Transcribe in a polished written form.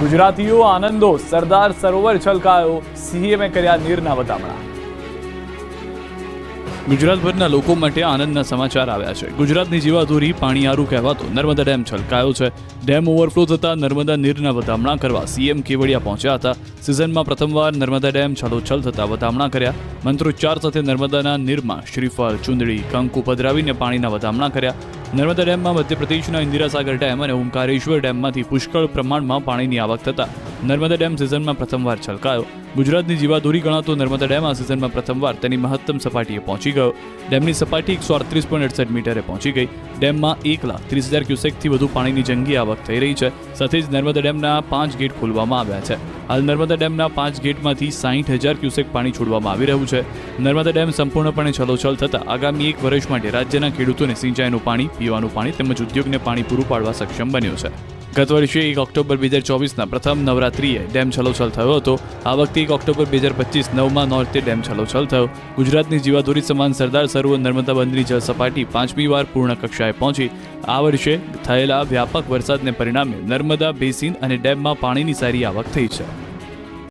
ગુજરાતીઓ આનંદો, સરદાર સરોવર છલકાયો, સીએમએ કર્યા નીરના વધામણા. ગુજરાતભરના લોકો માટે આનંદના સમાચાર આવ્યા છે. ગુજરાતની જીવાદોરી પાણીયારું કહેવાતો નર્મદા ડેમ છલકાયો છે. ડેમ ઓવરફ્લો થતાં નર્મદા નીરના વધામણા કરવા સીએમ કેવડિયા પહોંચ્યા હતા. સિઝનમાં પ્રથમવાર નર્મદા ડેમ છલોછલ થતાં વધામણા કર્યા. મંત્રોચ્ચાર સાથે નર્મદાના નીરમાં શ્રીફળ, ચુંદડી, કંકુ પધરાવીને પાણીના વધામણા કર્યા. નર્મદા ડેમમાં મધ્યપ્રદેશના ઇન્દિરાસાગર ડેમ અને ઓમકારેશ્વર ડેમમાંથી પુષ્કળ પ્રમાણમાં પાણીની આવક થતાં નર્મદા ડેમ સિઝનમાં પ્રથમવાર છલકાયો. ગુજરાતની જીવાદોરી ગણાતો નર્મદા ડેમ આ સિઝનમાં પ્રથમવાર તેની મહત્તમ સપાટીએ પહોંચી ગયો. ડેમની સપાટી 138.68 મીટરે પહોંચી ગઈ. ડેમમાં 1,30,000 ક્યુસેકથી વધુ પાણીની જંગી આવક થઈ રહી છે. સાથે જ નર્મદા ડેમના 5 ગેટ ખોલવામાં આવ્યા છે. હાલ નર્મદા ડેમના 5 ગેટમાંથી 60,000 ક્યુસેક પાણી છોડવામાં આવી રહ્યું છે. નર્મદા ડેમ સંપૂર્ણપણે છલોછલ થતાં આગામી 1 વર્ષ માટે રાજ્યના ખેડૂતોને સિંચાઈનું પાણી, પીવાનું પાણી તેમજ ઉદ્યોગને પાણી પૂરું પાડવા સક્ષમ બન્યું છે. ગત વર્ષે 1 ઓક્ટોબર 2024ના પ્રથમ નવરાત્રિએ ડેમ છલોછલ થયો હતો. આ વખતે 1 ઓક્ટોબર 2025 9મા નોરતે ડેમ છલોછલ થયો. ગુજરાતની જીવાદોરી સમાન સરદાર સરોવર નર્મદા બંધની જળ સપાટી 5મી વાર પૂર્ણ કક્ષાએ પહોંચી. આ વર્ષે થયેલા વ્યાપક વરસાદને પરિણામે નર્મદા બેસિન અને ડેમમાં પાણીની સારી આવક થઈ છે.